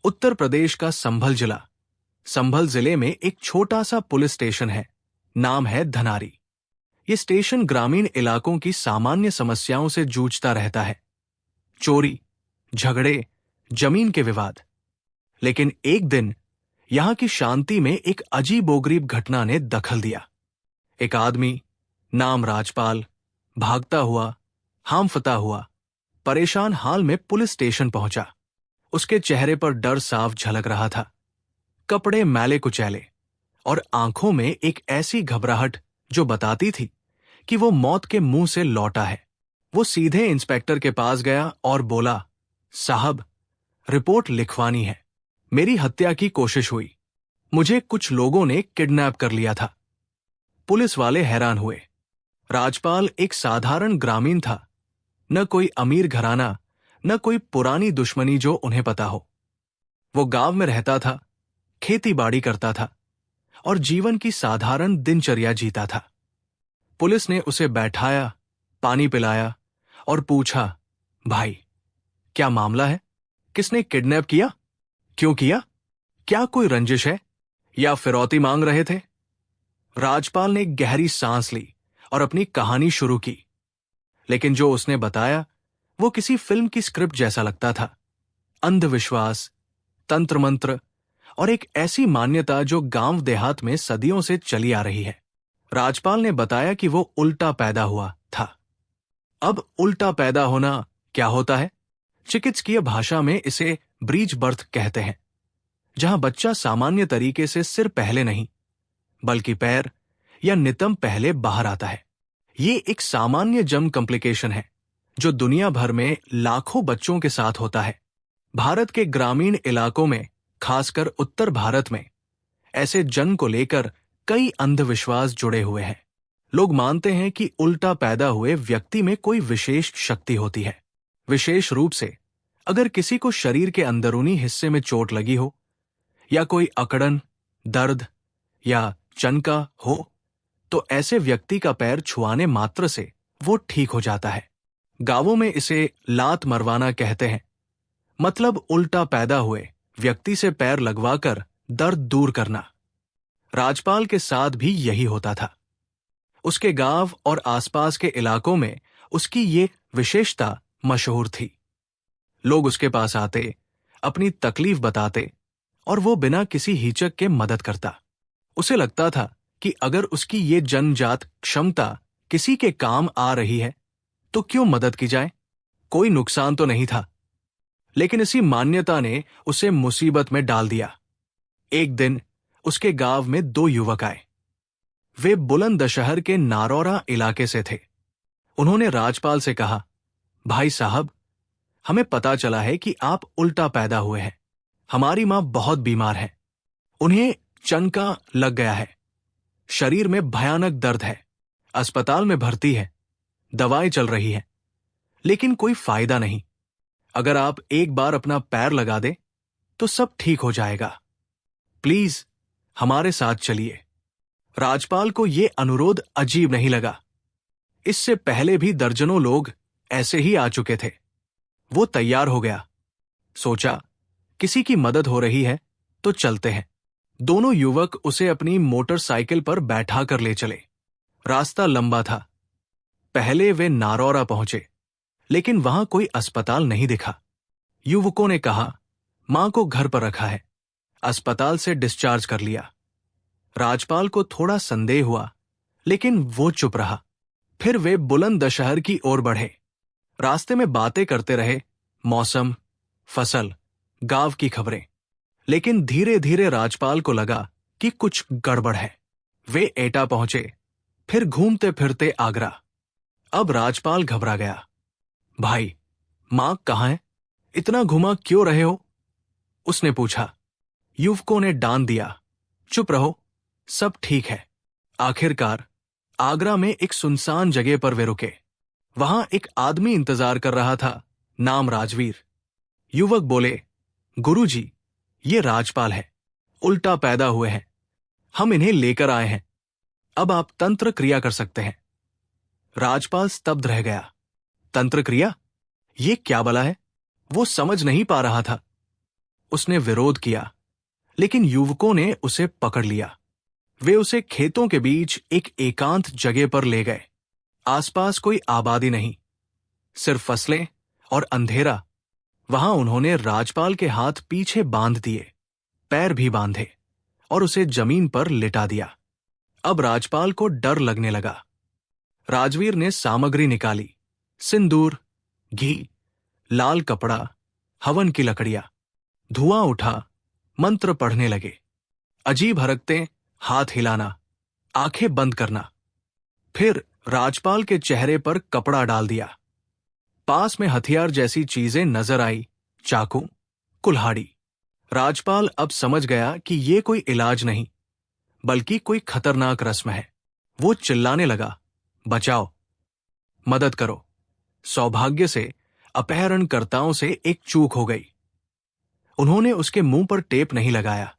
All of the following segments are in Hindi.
उत्तर प्रदेश का संभल जिला। संभल जिले में एक छोटा सा पुलिस स्टेशन है। नाम है धनारी। ये स्टेशन ग्रामीण इलाकों की सामान्य समस्याओं से जूझता रहता है। चोरी, झगड़े, जमीन के विवाद। लेकिन एक दिन यहां की शांति में एक अजीबोगरीब घटना ने दखल दिया। एक आदमी, नाम राजपाल, भागता हुआ, हामफता हुआ, परेशान हाल में पुलिस स्टेशन पहुंचा। उसके चेहरे पर डर साफ झलक रहा था। कपड़े मैले कुचैले और आंखों में एक ऐसी घबराहट जो बताती थी कि वो मौत के मुंह से लौटा है। वो सीधे इंस्पेक्टर के पास गया और बोला, साहब, रिपोर्ट लिखवानी है। मेरी हत्या की कोशिश हुई। मुझे कुछ लोगों ने किडनैप कर लिया था। पुलिस वाले हैरान हुए। राजपाल एक साधारण ग्रामीण था। न कोई अमीर घराना, न कोई पुरानी दुश्मनी जो उन्हें पता हो। वो गांव में रहता था, खेती बाड़ी करता था और जीवन की साधारण दिनचर्या जीता था। पुलिस ने उसे बैठाया, पानी पिलाया और पूछा, भाई, क्या मामला है? किसने किडनैप किया? क्यों किया? क्या कोई रंजिश है या फिरौती मांग रहे थे? राजपाल ने गहरी सांस ली और अपनी कहानी शुरू की। लेकिन जो उसने बताया वो किसी फिल्म की स्क्रिप्ट जैसा लगता था। अंधविश्वास, तंत्र मंत्र और एक ऐसी मान्यता जो गांव देहात में सदियों से चली आ रही है। राजपाल ने बताया कि वो उल्टा पैदा हुआ था। अब उल्टा पैदा होना क्या होता है? चिकित्सकीय भाषा में इसे ब्रीच बर्थ कहते हैं, जहां बच्चा सामान्य तरीके से सिर पहले नहीं बल्कि पैर या नितंब पहले बाहर आता है। ये एक सामान्य जन्म कॉम्प्लिकेशन है जो दुनिया भर में लाखों बच्चों के साथ होता है। भारत के ग्रामीण इलाकों में, खासकर उत्तर भारत में, ऐसे जन्म को लेकर कई अंधविश्वास जुड़े हुए हैं। लोग मानते हैं कि उल्टा पैदा हुए व्यक्ति में कोई विशेष शक्ति होती है। विशेष रूप से अगर किसी को शरीर के अंदरूनी हिस्से में चोट लगी हो या कोई अकड़न, दर्द या चनका हो, तो ऐसे व्यक्ति का पैर छुआने मात्र से वो ठीक हो जाता है। गांवों में इसे लात मरवाना कहते हैं, मतलब उल्टा पैदा हुए व्यक्ति से पैर लगवाकर दर्द दूर करना। राजपाल के साथ भी यही होता था। उसके गांव और आसपास के इलाकों में उसकी ये विशेषता मशहूर थी। लोग उसके पास आते, अपनी तकलीफ बताते और वो बिना किसी हिचक के मदद करता। उसे लगता था कि अगर उसकी ये जन्मजात क्षमता किसी के काम आ रही है तो क्यों मदद की जाए? कोई नुकसान तो नहीं था। लेकिन इसी मान्यता ने उसे मुसीबत में डाल दिया। एक दिन उसके गांव में दो युवक आए। वे बुलंदशहर के नारौरा इलाके से थे। उन्होंने राजपाल से कहा, भाई साहब, हमें पता चला है कि आप उल्टा पैदा हुए हैं। हमारी मां बहुत बीमार है। उन्हें चनका लग गया है। शरीर में भयानक दर्द है। अस्पताल में भर्ती है। दवाएं चल रही है, लेकिन कोई फायदा नहीं। अगर आप एक बार अपना पैर लगा दे तो सब ठीक हो जाएगा। प्लीज हमारे साथ चलिए। राजपाल को यह अनुरोध अजीब नहीं लगा। इससे पहले भी दर्जनों लोग ऐसे ही आ चुके थे। वो तैयार हो गया। सोचा, किसी की मदद हो रही है तो चलते हैं। दोनों युवक उसे अपनी मोटरसाइकिल पर बैठा कर ले चले। रास्ता लंबा था। पहले वे नारौरा पहुंचे, लेकिन वहां कोई अस्पताल नहीं दिखा। युवकों ने कहा, मां को घर पर रखा है, अस्पताल से डिस्चार्ज कर लिया। राजपाल को थोड़ा संदेह हुआ, लेकिन वो चुप रहा। फिर वे बुलंदशहर की ओर बढ़े। रास्ते में बातें करते रहे, मौसम, फसल, गांव की खबरें। लेकिन धीरे धीरे राजपाल को लगा कि कुछ गड़बड़ है। वे एटा पहुंचे, फिर घूमते फिरते आगरा। अब राजपाल घबरा गया। भाई, मां कहां है? इतना घुमा क्यों रहे हो? उसने पूछा। युवकों ने डांट दिया, चुप रहो, सब ठीक है। आखिरकार आगरा में एक सुनसान जगह पर वे रुके। वहां एक आदमी इंतजार कर रहा था, नाम राजवीर। युवक बोले, गुरुजी, ये राजपाल है, उल्टा पैदा हुए हैं। हम इन्हें लेकर आए हैं। अब आप तंत्र क्रिया कर सकते हैं। राजपाल स्तब्ध रह गया। तंत्र क्रिया? ये क्या बला है? वो समझ नहीं पा रहा था। उसने विरोध किया, लेकिन युवकों ने उसे पकड़ लिया। वे उसे खेतों के बीच एक एकांत जगह पर ले गए। आसपास कोई आबादी नहीं, सिर्फ फसलें और अंधेरा। वहां उन्होंने राजपाल के हाथ पीछे बांध दिए, पैर भी बांधे और उसे जमीन पर लिटा दिया। अब राजपाल को डर लगने लगा। राजवीर ने सामग्री निकाली, सिंदूर, घी, लाल कपड़ा, हवन की लकड़ियां। धुआं उठा, मंत्र पढ़ने लगे। अजीब हरकतें, हाथ हिलाना, आंखें बंद करना। फिर राजपाल के चेहरे पर कपड़ा डाल दिया। पास में हथियार जैसी चीजें नजर आई, चाकू, कुल्हाड़ी। राजपाल अब समझ गया कि ये कोई इलाज नहीं, बल्कि कोई खतरनाक रस्म है। वो चिल्लाने लगा, बचाओ, मदद करो। सौभाग्य से अपहरणकर्ताओं से एक चूक हो गई। उन्होंने उसके मुंह पर टेप नहीं लगाया।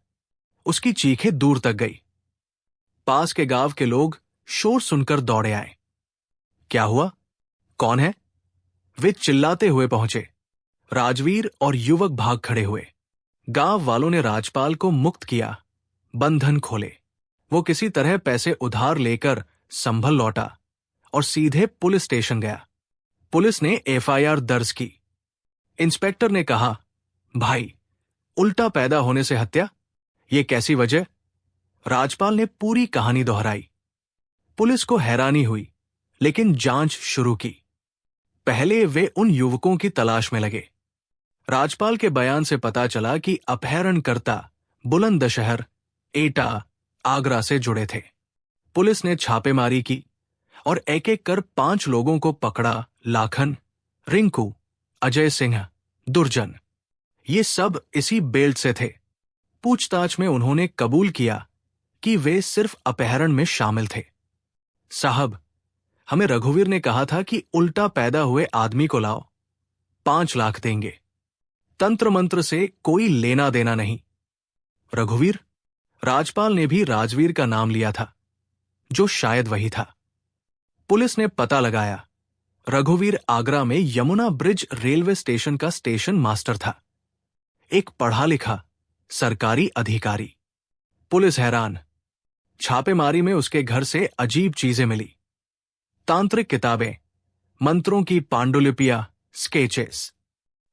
उसकी चीखें दूर तक गई। पास के गांव के लोग शोर सुनकर दौड़े आए। क्या हुआ? कौन है? वे चिल्लाते हुए पहुंचे। राजवीर और युवक भाग खड़े हुए। गांव वालों ने राजपाल को मुक्त किया, बंधन खोले। वो किसी तरह पैसे उधार लेकर संभल लौटा और सीधे पुलिस स्टेशन गया। पुलिस ने एफआईआर दर्ज की। इंस्पेक्टर ने कहा, भाई, उल्टा पैदा होने से हत्या, ये कैसी वजह? राजपाल ने पूरी कहानी दोहराई। पुलिस को हैरानी हुई, लेकिन जांच शुरू की। पहले वे उन युवकों की तलाश में लगे। राजपाल के बयान से पता चला कि अपहरणकर्ता बुलंदशहर, एटा, आगरा से जुड़े थे। पुलिस ने छापेमारी की और एक एक कर 5 लोगों को पकड़ा। लाखन, रिंकू, अजय सिंह, दुर्जन, ये सब इसी बेल्ट से थे। पूछताछ में उन्होंने कबूल किया कि वे सिर्फ अपहरण में शामिल थे। साहब, हमें रघुवीर ने कहा था कि उल्टा पैदा हुए आदमी को लाओ, 5 लाख देंगे। तंत्र मंत्र से कोई लेना देना नहीं। रघुवीर? राजपाल ने भी राजवीर का नाम लिया था, जो शायद वही था। पुलिस ने पता लगाया। रघुवीर आगरा में यमुना ब्रिज रेलवे स्टेशन का स्टेशन मास्टर था, एक पढ़ा लिखा सरकारी अधिकारी। पुलिस हैरान। छापेमारी में उसके घर से अजीब चीजें मिली, तांत्रिक किताबें, मंत्रों की पांडुलिपियां, स्केचेस।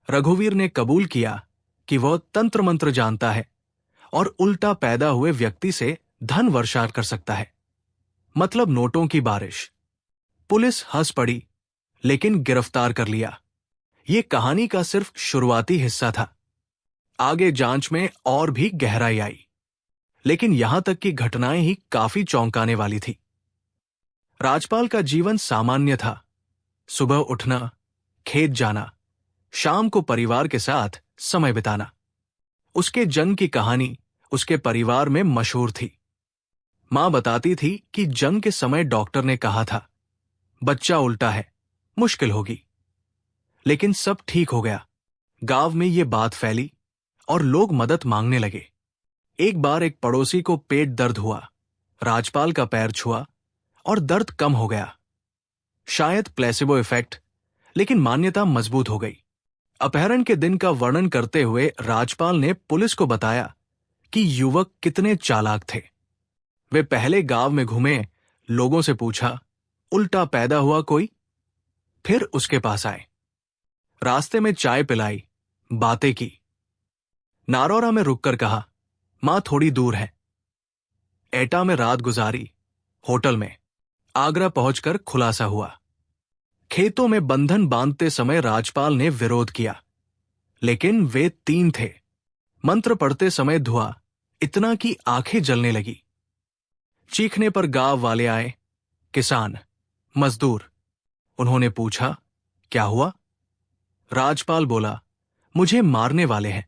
रघुवीर ने कबूल किया कि वह तंत्र मंत्र जानता है और उल्टा पैदा हुए व्यक्ति से धन वर्षा कर सकता है, मतलब नोटों की बारिश। पुलिस हंस पड़ी, लेकिन गिरफ्तार कर लिया। ये कहानी का सिर्फ शुरुआती हिस्सा था। आगे जांच में और भी गहराई आई, लेकिन यहां तक की घटनाएं ही काफी चौंकाने वाली थी। राजपाल का जीवन सामान्य था। सुबह उठना, खेत जाना, शाम को परिवार के साथ समय बिताना। उसके जन्म की कहानी उसके परिवार में मशहूर थी। मां बताती थी कि जन्म के समय डॉक्टर ने कहा था, बच्चा उल्टा है, मुश्किल होगी। लेकिन सब ठीक हो गया। गांव में ये बात फैली और लोग मदद मांगने लगे। एक बार एक पड़ोसी को पेट दर्द हुआ। राजपाल का पैर छुआ और दर्द कम हो गया। शायद प्लेसिबो इफेक्ट, लेकिन मान्यता मजबूत हो गई। अपहरण के दिन का वर्णन करते हुए राजपाल ने पुलिस को बताया कि युवक कितने चालाक थे। वे पहले गांव में घूमे, लोगों से पूछा, उल्टा पैदा हुआ कोई? फिर उसके पास आए, रास्ते में चाय पिलाई, बातें की। नारौरा में रुककर कहा, मां थोड़ी दूर है। एटा में रात गुजारी, होटल में। आगरा पहुंचकर खुलासा हुआ। खेतों में बंधन बांधते समय राजपाल ने विरोध किया, लेकिन वे 3 थे। मंत्र पढ़ते समय धुआं इतना कि आंखें जलने लगी। चीखने पर गांव वाले आए, किसान, मजदूर। उन्होंने पूछा, क्या हुआ? राजपाल बोला, मुझे मारने वाले हैं।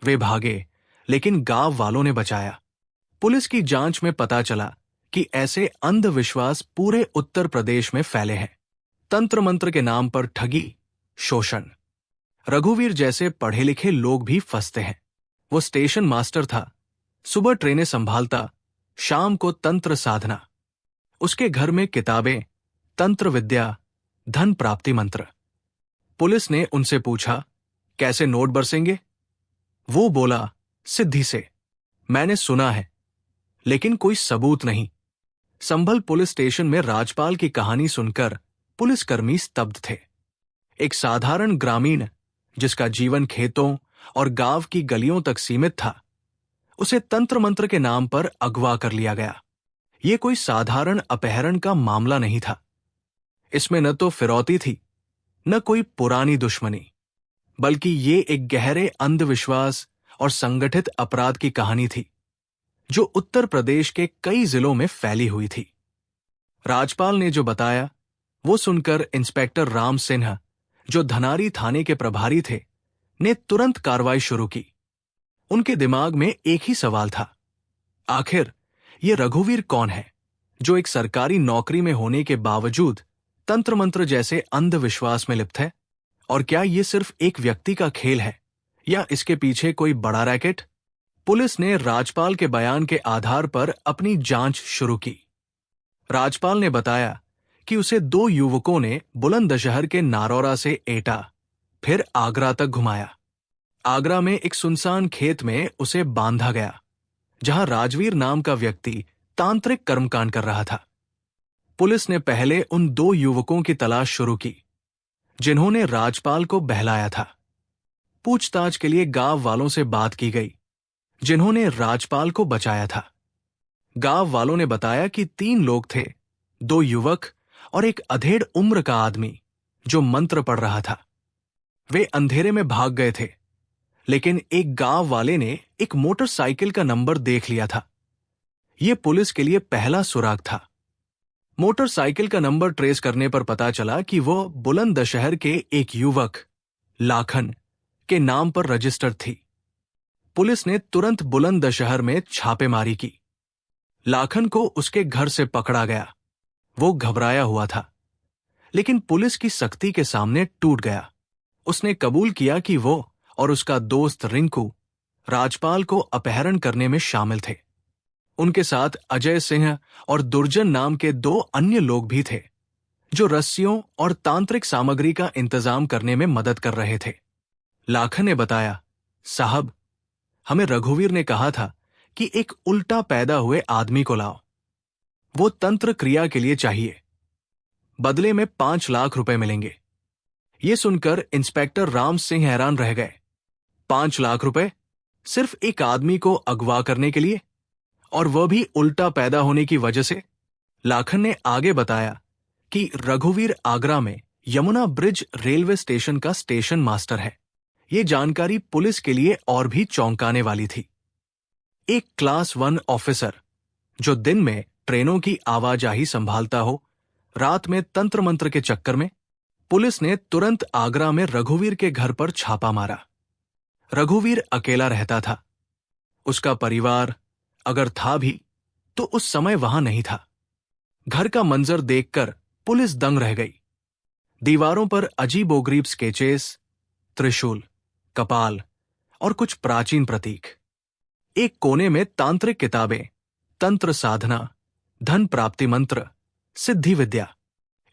वे भागे, लेकिन गांव वालों ने बचाया। पुलिस की जांच में पता चला कि ऐसे अंधविश्वास पूरे उत्तर प्रदेश में फैले हैं। तंत्र मंत्र के नाम पर ठगी, शोषण। रघुवीर जैसे पढ़े लिखे लोग भी फंसते हैं। वो स्टेशन मास्टर था, सुबह ट्रेनें संभालता, शाम को तंत्र साधना। उसके घर में किताबें, तंत्र विद्या, धन प्राप्ति मंत्र। पुलिस ने उनसे पूछा, कैसे नोट बरसेंगे? वो बोला सिद्धि से, मैंने सुना है, लेकिन कोई सबूत नहीं। संभल पुलिस स्टेशन में राजपाल की कहानी सुनकर पुलिसकर्मी स्तब्ध थे। एक साधारण ग्रामीण जिसका जीवन खेतों और गांव की गलियों तक सीमित था, उसे तंत्र मंत्र के नाम पर अगवा कर लिया गया। यह कोई साधारण अपहरण का मामला नहीं था। इसमें न तो फिरौती थी, न कोई पुरानी दुश्मनी, बल्कि ये एक गहरे अंधविश्वास और संगठित अपराध की कहानी थी जो उत्तर प्रदेश के कई जिलों में फैली हुई थी। राजपाल ने जो बताया वो सुनकर इंस्पेक्टर राम सिन्हा, जो धनारी थाने के प्रभारी थे, ने तुरंत कार्रवाई शुरू की। उनके दिमाग में एक ही सवाल था, आखिर ये रघुवीर कौन है जो एक सरकारी नौकरी में होने के बावजूद तंत्र मंत्र जैसे अंधविश्वास में लिप्त है? और क्या ये सिर्फ एक व्यक्ति का खेल है या इसके पीछे कोई बड़ा रैकेट? पुलिस ने राजपाल के बयान के आधार पर अपनी जांच शुरू की। राजपाल ने बताया कि उसे 2 युवकों ने बुलंदशहर के नारौरा से एटा, फिर आगरा तक घुमाया। आगरा में एक सुनसान खेत में उसे बांधा गया, जहां राजवीर नाम का व्यक्ति तांत्रिक कर्मकांड कर रहा था। पुलिस ने पहले उन 2 युवकों की तलाश शुरू की जिन्होंने राजपाल को बहलाया था। पूछताछ के लिए गांव वालों से बात की गई जिन्होंने राजपाल को बचाया था। गांव वालों ने बताया कि 3 लोग थे, 2 युवक और एक अधेड़ उम्र का आदमी जो मंत्र पढ़ रहा था। वे अंधेरे में भाग गए थे, लेकिन एक गांव वाले ने एक मोटरसाइकिल का नंबर देख लिया था। यह पुलिस के लिए पहला सुराग था। मोटरसाइकिल का नंबर ट्रेस करने पर पता चला कि वो बुलंदशहर के एक युवक लाखन के नाम पर रजिस्टर्ड थी। पुलिस ने तुरंत बुलंदशहर में छापेमारी की। लाखन को उसके घर से पकड़ा गया। वो घबराया हुआ था, लेकिन पुलिस की सख्ती के सामने टूट गया। उसने कबूल किया कि वो और उसका दोस्त रिंकू राजपाल को अपहरण करने में शामिल थे। उनके साथ अजय सिंह और दुर्जन नाम के 2 अन्य लोग भी थे जो रस्सियों और तांत्रिक सामग्री का इंतजाम करने में मदद कर रहे थे। लाखन ने बताया, साहब, हमें रघुवीर ने कहा था कि एक उल्टा पैदा हुए आदमी को लाओ। वो तंत्र क्रिया के लिए चाहिए। बदले में 5 लाख रुपए मिलेंगे। ये सुनकर इंस्पेक्टर राम सिंह हैरान रह गए। 5 लाख रुपए सिर्फ एक आदमी को अगवा करने के लिए, और वह भी उल्टा पैदा होने की वजह से? लाखन ने आगे बताया कि रघुवीर आगरा में यमुना ब्रिज रेलवे स्टेशन का स्टेशन मास्टर है। ये जानकारी पुलिस के लिए और भी चौंकाने वाली थी। एक क्लास 1 ऑफिसर जो दिन में ट्रेनों की आवाजाही संभालता हो, रात में तंत्र मंत्र के चक्कर में? पुलिस ने तुरंत आगरा में रघुवीर के घर पर छापा मारा। रघुवीर अकेला रहता था। उसका परिवार अगर था भी तो उस समय वहां नहीं था। घर का मंजर देखकर पुलिस दंग रह गई। दीवारों पर अजीबोगरीब स्केचेस, त्रिशूल, कपाल और कुछ प्राचीन प्रतीक। एक कोने में तांत्रिक किताबें, तंत्र साधना, धन प्राप्ति मंत्र, सिद्धि विद्या।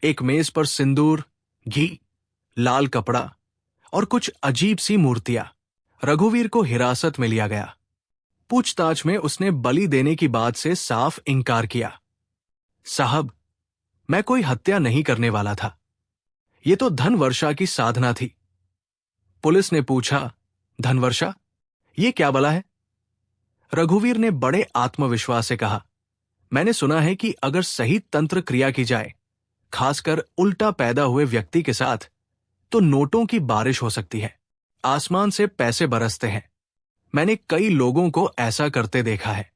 एक मेज पर सिंदूर, घी, लाल कपड़ा और कुछ अजीब सी मूर्तियां। रघुवीर को हिरासत में लिया गया। पूछताछ में उसने बलि देने की बात से साफ इंकार किया। साहब, मैं कोई हत्या नहीं करने वाला था। यह तो धनवर्षा की साधना थी। पुलिस ने पूछा, धनवर्षा, ये क्या बला है? रघुवीर ने बड़े आत्मविश्वास से कहा, मैंने सुना है कि अगर सही तंत्र क्रिया की जाए, खासकर उल्टा पैदा हुए व्यक्ति के साथ, तो नोटों की बारिश हो सकती है। आसमान से पैसे बरसते हैं। मैंने कई लोगों को ऐसा करते देखा है।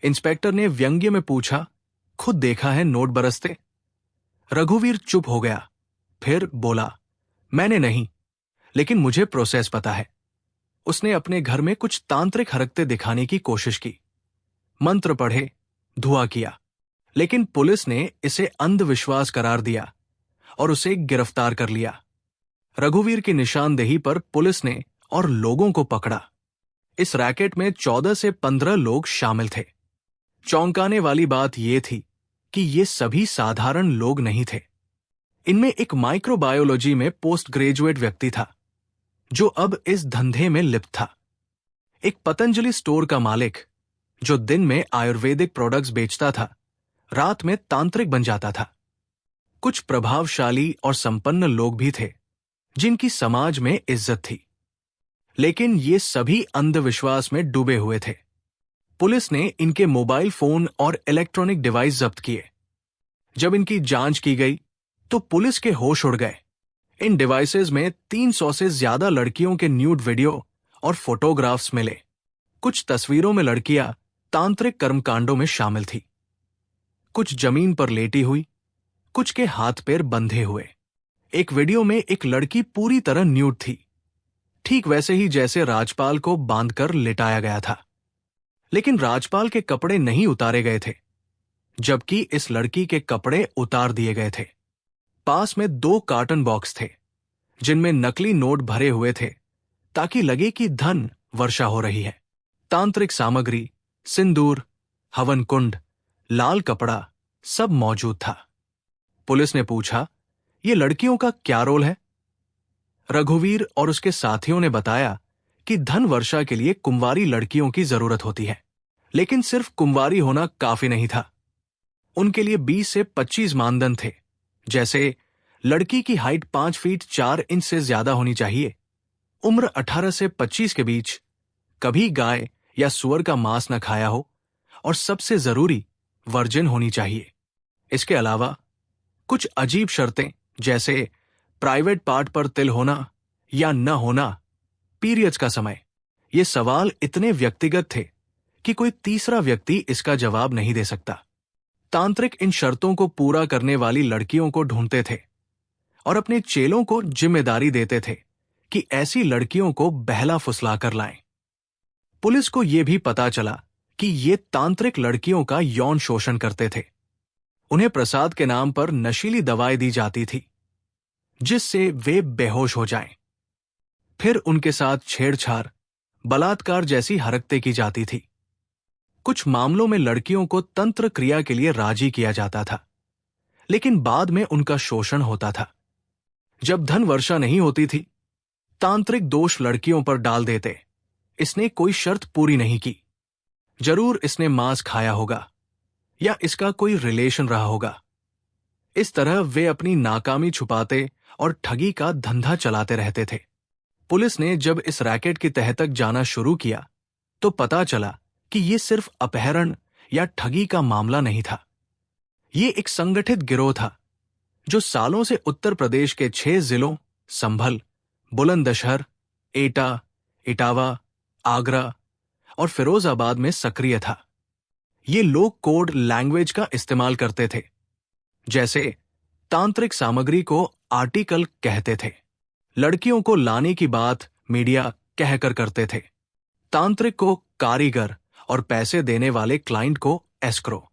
इंस्पेक्टर ने व्यंग्य में पूछा, खुद देखा है नोट बरसते? रघुवीर चुप हो गया, फिर बोला, मैंने नहीं, लेकिन मुझे प्रोसेस पता है। उसने अपने घर में कुछ तांत्रिक हरकतें दिखाने की कोशिश की। मंत्र पढ़े, धुआ किया, लेकिन पुलिस ने इसे अंधविश्वास करार दिया और उसे गिरफ्तार कर लिया। रघुवीर की निशानदेही पर पुलिस ने और लोगों को पकड़ा। इस रैकेट में 14 से 15 लोग शामिल थे। चौंकाने वाली बात यह थी कि ये सभी साधारण लोग नहीं थे। इनमें एक माइक्रोबायोलॉजी में पोस्ट ग्रेजुएट व्यक्ति था जो अब इस धंधे में लिप्त था। एक पतंजलि स्टोर का मालिक, जो दिन में आयुर्वेदिक प्रोडक्ट्स बेचता था, रात में तांत्रिक बन जाता था। कुछ प्रभावशाली और संपन्न लोग भी थे जिनकी समाज में इज्जत थी, लेकिन ये सभी अंधविश्वास में डूबे हुए थे। पुलिस ने इनके मोबाइल फोन और इलेक्ट्रॉनिक डिवाइस जब्त किए। जब इनकी जांच की गई तो पुलिस के होश उड़ गए। इन डिवाइसेस में 300 से ज्यादा लड़कियों के न्यूड वीडियो और फोटोग्राफ्स मिले। कुछ तस्वीरों में लड़कियां तांत्रिक कर्मकांडों में शामिल थी। कुछ जमीन पर लेटी हुई, कुछ के हाथ पैर बंधे हुए। एक वीडियो में एक लड़की पूरी तरह न्यूड थी, ठीक वैसे ही जैसे राजपाल को बांधकर लिटाया गया था। लेकिन राजपाल के कपड़े नहीं उतारे गए थे, जबकि इस लड़की के कपड़े उतार दिए गए थे। पास में 2 कार्टन बॉक्स थे जिनमें नकली नोट भरे हुए थे, ताकि लगे कि धन वर्षा हो रही है। तांत्रिक सामग्री, सिंदूर, हवन कुंड, लाल कपड़ा सब मौजूद था। पुलिस ने पूछा, ये लड़कियों का क्या रोल है? रघुवीर और उसके साथियों ने बताया कि धन वर्षा के लिए कुंवारी लड़कियों की जरूरत होती है, लेकिन सिर्फ कुंवारी होना काफी नहीं था। उनके लिए 20 से 25 मानदंड थे, जैसे लड़की की हाइट 5 फीट 4 इंच से ज्यादा होनी चाहिए, उम्र 18 से 25 के बीच, कभी गाय या सुअर का मांस न खाया हो, और सबसे जरूरी वर्जिन होनी चाहिए। इसके अलावा कुछ अजीब शर्तें, जैसे प्राइवेट पार्ट पर तिल होना या न होना, पीरियड्स का समय। ये सवाल इतने व्यक्तिगत थे कि कोई तीसरा व्यक्ति इसका जवाब नहीं दे सकता। तांत्रिक इन शर्तों को पूरा करने वाली लड़कियों को ढूंढते थे और अपने चेलों को जिम्मेदारी देते थे कि ऐसी लड़कियों को बहला फुसला कर लाएं। पुलिस को यह भी पता चला कि ये तांत्रिक लड़कियों का यौन शोषण करते थे। उन्हें प्रसाद के नाम पर नशीली दवाएं दी जाती थी, जिससे वे बेहोश हो जाएं। फिर उनके साथ छेड़छाड़, बलात्कार जैसी हरकतें की जाती थी। कुछ मामलों में लड़कियों को तंत्र क्रिया के लिए राजी किया जाता था, लेकिन बाद में उनका शोषण होता था। जब धन वर्षा नहीं होती थी, तांत्रिक दोष लड़कियों पर डाल देते। इसने कोई शर्त पूरी नहीं की, जरूर इसने मांस खाया होगा या इसका कोई रिलेशन रहा होगा। इस तरह वे अपनी नाकामी छुपाते और ठगी का धंधा चलाते रहते थे। पुलिस ने जब इस रैकेट की तह तक जाना शुरू किया तो पता चला कि यह सिर्फ अपहरण या ठगी का मामला नहीं था। ये एक संगठित गिरोह था जो सालों से उत्तर प्रदेश के 6 जिलों संभल, बुलंदशहर, एटा, इटावा, आगरा और फिरोजाबाद में सक्रिय था। ये लोग कोड लैंग्वेज का इस्तेमाल करते थे, जैसे तांत्रिक सामग्री को आर्टिकल कहते थे। लड़कियों को लाने की बात मीडिया कहकर करते थे। तांत्रिक को कारीगर और पैसे देने वाले क्लाइंट को एस्क्रो।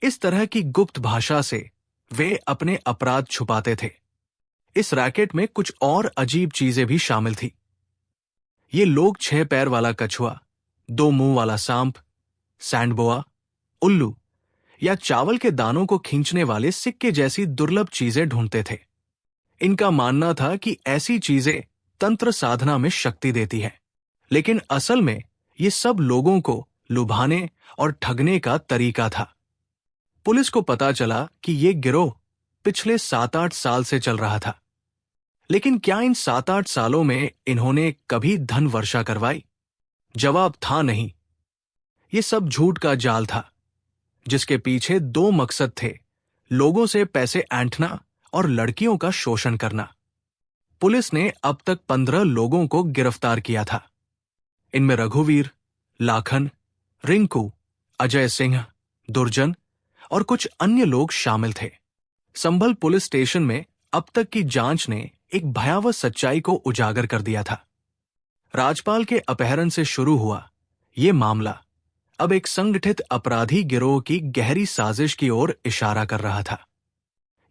इस तरह की गुप्त भाषा से वे अपने अपराध छुपाते थे। इस रैकेट में कुछ और अजीब चीजें भी शामिल थी। ये लोग 6 पैर वाला कछुआ, 2 मुंह वाला सांप, सैंडबोआ, उल्लू या चावल के दानों को खींचने वाले सिक्के जैसी दुर्लभ चीजें ढूंढते थे। इनका मानना था कि ऐसी चीजें तंत्र साधना में शक्ति देती है, लेकिन असल में ये सब लोगों को लुभाने और ठगने का तरीका था। पुलिस को पता चला कि ये गिरोह पिछले 7-8 साल से चल रहा था, लेकिन क्या इन 7-8 सालों में इन्होंने कभी धन वर्षा करवाई? जवाब था नहीं। ये सब झूठ का जाल था, जिसके पीछे 2 मकसद थे: लोगों से पैसे ऐंठना और लड़कियों का शोषण करना। पुलिस ने अब तक 15 लोगों को गिरफ्तार किया था। इनमें रघुवीर, लाखन, रिंकू, अजय सिंह, दुर्जन और कुछ अन्य लोग शामिल थे। संभल पुलिस स्टेशन में अब तक की जांच ने एक भयावह सच्चाई को उजागर कर दिया था। राजपाल के अपहरण से शुरू हुआ ये मामला अब एक संगठित अपराधी गिरोह की गहरी साजिश की ओर इशारा कर रहा था।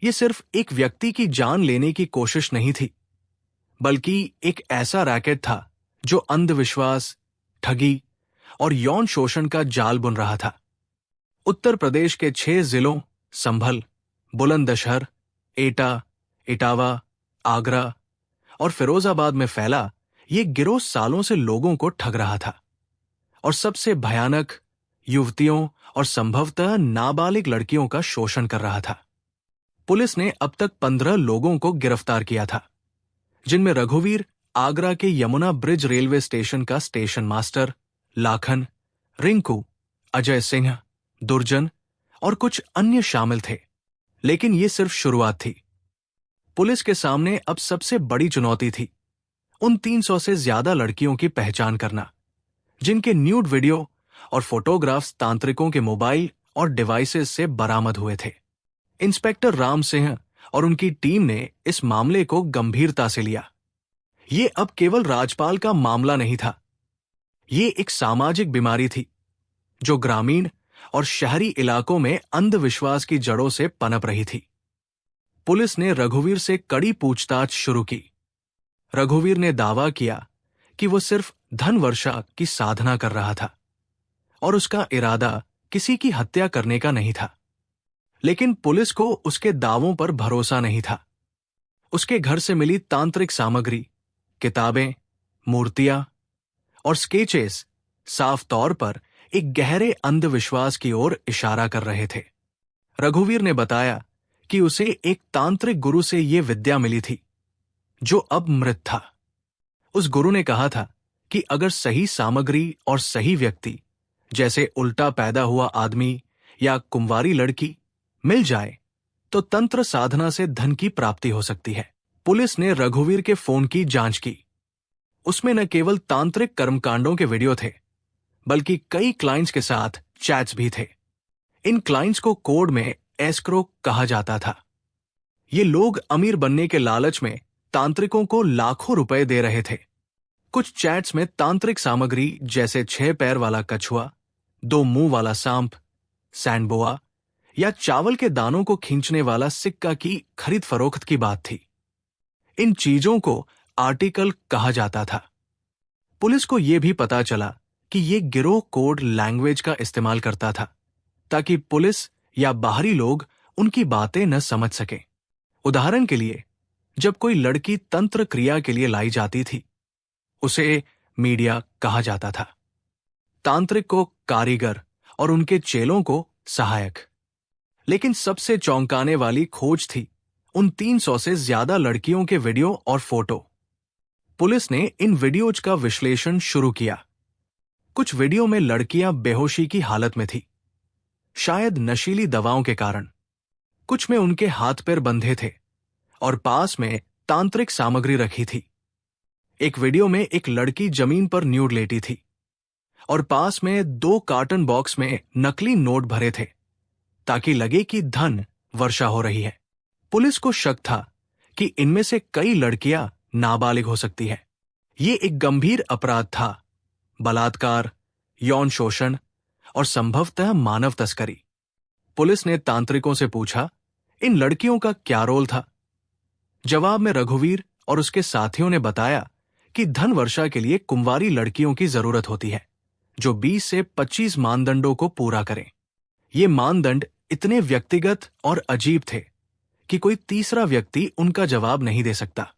यह सिर्फ एक व्यक्ति की जान लेने की कोशिश नहीं थी, बल्कि एक ऐसा रैकेट था जो अंधविश्वास, ठगी और यौन शोषण का जाल बुन रहा था। उत्तर प्रदेश के 6 जिलों संभल, बुलंदशहर, एटा, इटावा, आगरा और फिरोजाबाद में फैला ये गिरोह सालों से लोगों को ठग रहा था। और सबसे भयानक, युवतियों और संभवतः नाबालिग लड़कियों का शोषण कर रहा था। पुलिस ने अब तक 15 लोगों को गिरफ्तार किया था, जिनमें रघुवीर आगरा के यमुना ब्रिज रेलवे स्टेशन का स्टेशन मास्टर, लाखन, रिंकू, अजय सिंह, दुर्जन और कुछ अन्य शामिल थे। लेकिन ये सिर्फ शुरुआत थी। पुलिस के सामने अब सबसे बड़ी चुनौती थी उन 300 से ज्यादा लड़कियों की पहचान करना, जिनके न्यूड वीडियो और फोटोग्राफ्स तांत्रिकों के मोबाइल और डिवाइसेस से बरामद हुए थे। इंस्पेक्टर राम सिंह और उनकी टीम ने इस मामले को गंभीरता से लिया। ये अब केवल राजपाल का मामला नहीं था, ये एक सामाजिक बीमारी थी जो ग्रामीण और शहरी इलाकों में अंधविश्वास की जड़ों से पनप रही थी। पुलिस ने रघुवीर से कड़ी पूछताछ शुरू की। रघुवीर ने दावा किया कि वो सिर्फ धन वर्षा की साधना कर रहा था और उसका इरादा किसी की हत्या करने का नहीं था। लेकिन पुलिस को उसके दावों पर भरोसा नहीं था। उसके घर से मिली तांत्रिक सामग्री, किताबें, मूर्तियां और स्केचेस साफ तौर पर एक गहरे अंधविश्वास की ओर इशारा कर रहे थे। रघुवीर ने बताया कि उसे एक तांत्रिक गुरु से यह विद्या मिली थी, जो अब मृत था। उस गुरु ने कहा था कि अगर सही सामग्री और सही व्यक्ति, जैसे उल्टा पैदा हुआ आदमी या कुंवारी लड़की, मिल जाए तो तंत्र साधना से धन की प्राप्ति हो सकती है। पुलिस ने रघुवीर के फोन की जांच की। उसमें न केवल तांत्रिक कर्मकांडों के वीडियो थे, बल्कि कई क्लाइंट्स के साथ चैट्स भी थे। इन क्लाइंट्स को कोड में एस्क्रो कहा जाता था। ये लोग अमीर बनने के लालच में तांत्रिकों को लाखों रुपए दे रहे थे। कुछ चैट्स में तांत्रिक सामग्री जैसे 6 पैर वाला कछुआ, 2 मुंह वाला सांप, सैंडबोआ या चावल के दानों को खींचने वाला सिक्का की खरीद फरोख्त की बात थी। इन चीजों को आर्टिकल कहा जाता था। पुलिस को यह भी पता चला कि यह गिरोह कोड लैंग्वेज का इस्तेमाल करता था, ताकि पुलिस या बाहरी लोग उनकी बातें न समझ सकें। उदाहरण के लिए, जब कोई लड़की तंत्र क्रिया के लिए लाई जाती थी, उसे मीडिया कहा जाता था, तांत्रिक को कारीगर और उनके चेलों को सहायक। लेकिन सबसे चौंकाने वाली खोज थी उन 300 से ज्यादा लड़कियों के वीडियो और फोटो। पुलिस ने इन वीडियोज का विश्लेषण शुरू किया। कुछ वीडियो में लड़कियां बेहोशी की हालत में थी, शायद नशीली दवाओं के कारण। कुछ में उनके हाथ पैर बंधे थे और पास में तांत्रिक सामग्री रखी थी। एक वीडियो में एक लड़की जमीन पर न्यूड लेटी थी और पास में 2 कार्टन बॉक्स में नकली नोट भरे थे, ताकि लगे कि धन वर्षा हो रही है। पुलिस को शक था कि इनमें से कई लड़कियां नाबालिग हो सकती है। ये एक गंभीर अपराध था, बलात्कार, यौन शोषण और संभवतः मानव तस्करी। पुलिस ने तांत्रिकों से पूछा, इन लड़कियों का क्या रोल था? जवाब में रघुवीर और उसके साथियों ने बताया कि धन वर्षा के लिए कुंवारी लड़कियों की जरूरत होती है, जो 20 से 25 मानदंडों को पूरा करें। ये मानदंड इतने व्यक्तिगत और अजीब थे कि कोई तीसरा व्यक्ति उनका जवाब नहीं दे सकता।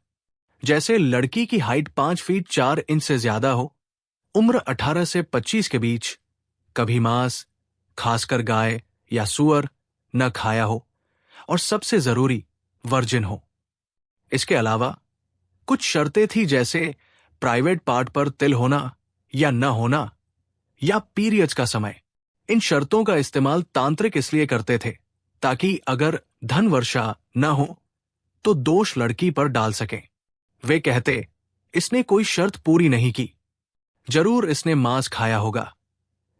जैसे लड़की की हाइट 5 फीट 4 इंच से ज्यादा हो, उम्र 18 से 25 के बीच, कभी मांस, खासकर गाय या सूअर, न खाया हो और सबसे जरूरी वर्जिन हो। इसके अलावा कुछ शर्तें थी, जैसे प्राइवेट पार्ट पर तिल होना या न होना या पीरियड्स का समय। इन शर्तों का इस्तेमाल तांत्रिक इसलिए करते थे ताकि अगर धन वर्षा न हो तो दोष लड़की पर डाल सकें। वे कहते, इसने कोई शर्त पूरी नहीं की, जरूर इसने मांस खाया होगा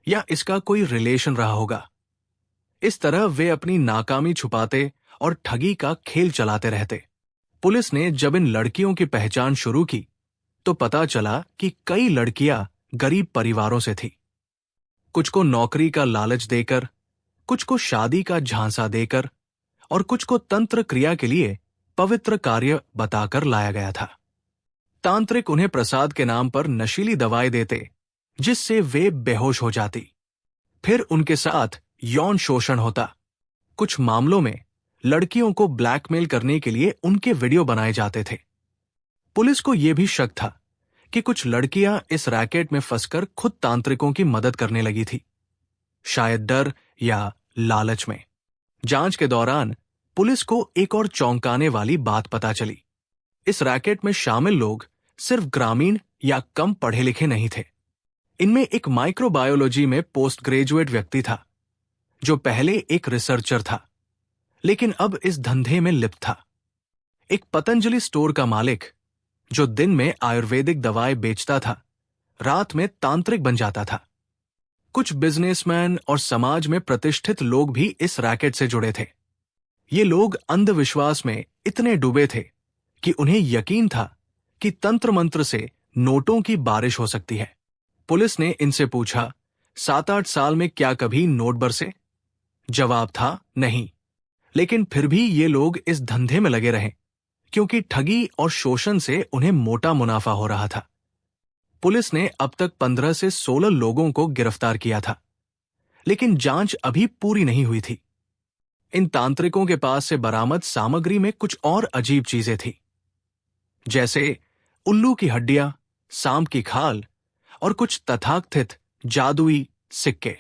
या इसका कोई रिलेशन रहा होगा। इस तरह वे अपनी नाकामी छुपाते और ठगी का खेल चलाते रहते। पुलिस ने जब इन लड़कियों की पहचान शुरू की तो पता चला कि कई लड़कियां गरीब परिवारों से थी। कुछ को नौकरी का लालच देकर, कुछ को शादी का झांसा देकर और कुछ को तंत्र क्रिया के लिए पवित्र कार्य बताकर लाया गया था। तांत्रिक उन्हें प्रसाद के नाम पर नशीली दवाएं देते, जिससे वे बेहोश हो जाती। फिर उनके साथ यौन शोषण होता। कुछ मामलों में लड़कियों को ब्लैकमेल करने के लिए उनके वीडियो बनाए जाते थे। पुलिस को यह भी शक था कि कुछ लड़कियां इस रैकेट में फंसकर खुद तांत्रिकों की मदद करने लगी थी, शायद डर या लालच में। जांच के दौरान पुलिस को एक और चौंकाने वाली बात पता चली। इस रैकेट में शामिल लोग सिर्फ ग्रामीण या कम पढ़े लिखे नहीं थे। इनमें एक माइक्रोबायोलॉजी में पोस्ट ग्रेजुएट व्यक्ति था, जो पहले एक रिसर्चर था, लेकिन अब इस धंधे में लिप्त था। एक पतंजलि स्टोर का मालिक, जो दिन में आयुर्वेदिक दवाएं बेचता था, रात में तांत्रिक बन जाता था। कुछ बिजनेसमैन और समाज में प्रतिष्ठित लोग भी इस रैकेट से जुड़े थे। ये लोग अंधविश्वास में इतने डूबे थे कि उन्हें यकीन था कि तंत्र मंत्र से नोटों की बारिश हो सकती है। पुलिस ने इनसे पूछा, 7-8 साल में क्या कभी नोट बरसे? जवाब था नहीं। लेकिन फिर भी ये लोग इस धंधे में लगे रहे, क्योंकि ठगी और शोषण से उन्हें मोटा मुनाफा हो रहा था। पुलिस ने अब तक 15 से 16 लोगों को गिरफ्तार किया था, लेकिन जांच अभी पूरी नहीं हुई थी। इन तांत्रिकों के पास से बरामद सामग्री में कुछ और अजीब चीजें थी, जैसे उल्लू की हड्डियां, सांप की खाल और कुछ तथाकथित जादुई सिक्के।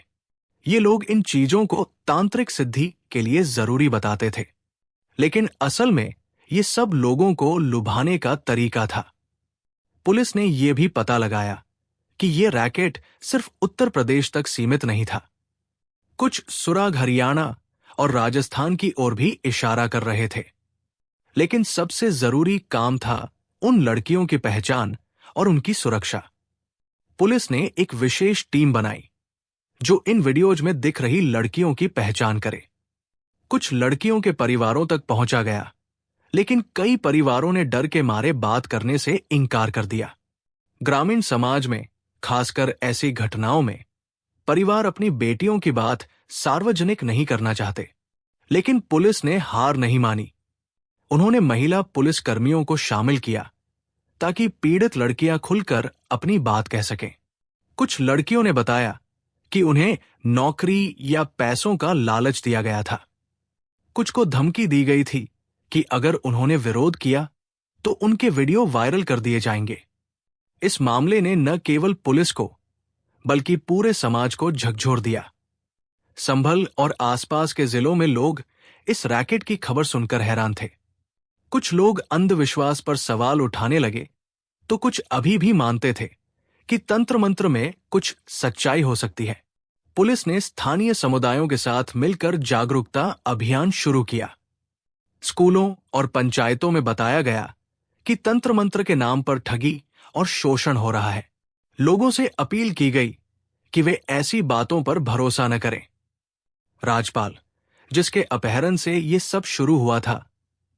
ये लोग इन चीजों को तांत्रिक सिद्धि के लिए जरूरी बताते थे, लेकिन असल में ये सब लोगों को लुभाने का तरीका था। पुलिस ने यह भी पता लगाया कि ये रैकेट सिर्फ उत्तर प्रदेश तक सीमित नहीं था। कुछ सुराग हरियाणा और राजस्थान की ओर भी इशारा कर रहे थे। लेकिन सबसे जरूरी काम था उन लड़कियों की पहचान और उनकी सुरक्षा। पुलिस ने एक विशेष टीम बनाई जो इन वीडियोज में दिख रही लड़कियों की पहचान करे। कुछ लड़कियों के परिवारों तक पहुंचा गया, लेकिन कई परिवारों ने डर के मारे बात करने से इनकार कर दिया। ग्रामीण समाज में, खासकर ऐसी घटनाओं में, परिवार अपनी बेटियों की बात सार्वजनिक नहीं करना चाहते। लेकिन पुलिस ने हार नहीं मानी। उन्होंने महिला पुलिस कर्मियों को शामिल किया ताकि पीड़ित लड़कियां खुलकर अपनी बात कह सकें। कुछ लड़कियों ने बताया कि उन्हें नौकरी या पैसों का लालच दिया गया था। कुछ को धमकी दी गई थी कि अगर उन्होंने विरोध किया तो उनके वीडियो वायरल कर दिए जाएंगे। इस मामले ने न केवल पुलिस को बल्कि पूरे समाज को झकझोर दिया। संभल और आसपास के जिलों में लोग इस रैकेट की खबर सुनकर हैरान थे। कुछ लोग अंधविश्वास पर सवाल उठाने लगे, तो कुछ अभी भी मानते थे कि तंत्र मंत्र में कुछ सच्चाई हो सकती है। पुलिस ने स्थानीय समुदायों के साथ मिलकर जागरूकता अभियान शुरू किया। स्कूलों और पंचायतों में बताया गया कि तंत्र मंत्र के नाम पर ठगी और शोषण हो रहा है। लोगों से अपील की गई कि वे ऐसी बातों पर भरोसा न करें। राजपाल, जिसके अपहरण से ये सब शुरू हुआ था,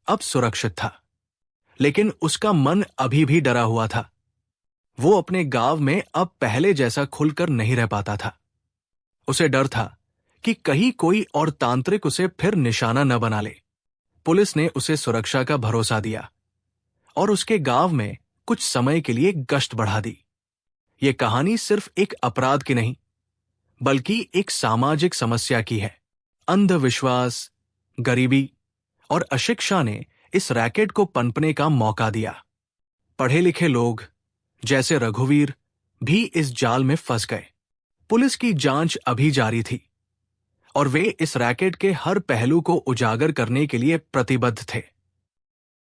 अब सुरक्षित था, लेकिन उसका मन अभी भी डरा हुआ था। वो अपने गांव में अब पहले जैसा खुलकर नहीं रह पाता था। उसे डर था कि कहीं कोई और तांत्रिक उसे फिर निशाना न बना ले। पुलिस ने उसे सुरक्षा का भरोसा दिया और उसके गांव में कुछ समय के लिए गश्त बढ़ा दी। ये कहानी सिर्फ एक अपराध की नहीं, बल्कि एक सामाजिक समस्या की है। अंधविश्वास, गरीबी और अशिक्षा ने इस रैकेट को पनपने का मौका दिया। पढ़े लिखे लोग जैसे रघुवीर भी इस जाल में फंस गए। पुलिस की जांच अभी जारी थी और वे इस रैकेट के हर पहलू को उजागर करने के लिए प्रतिबद्ध थे।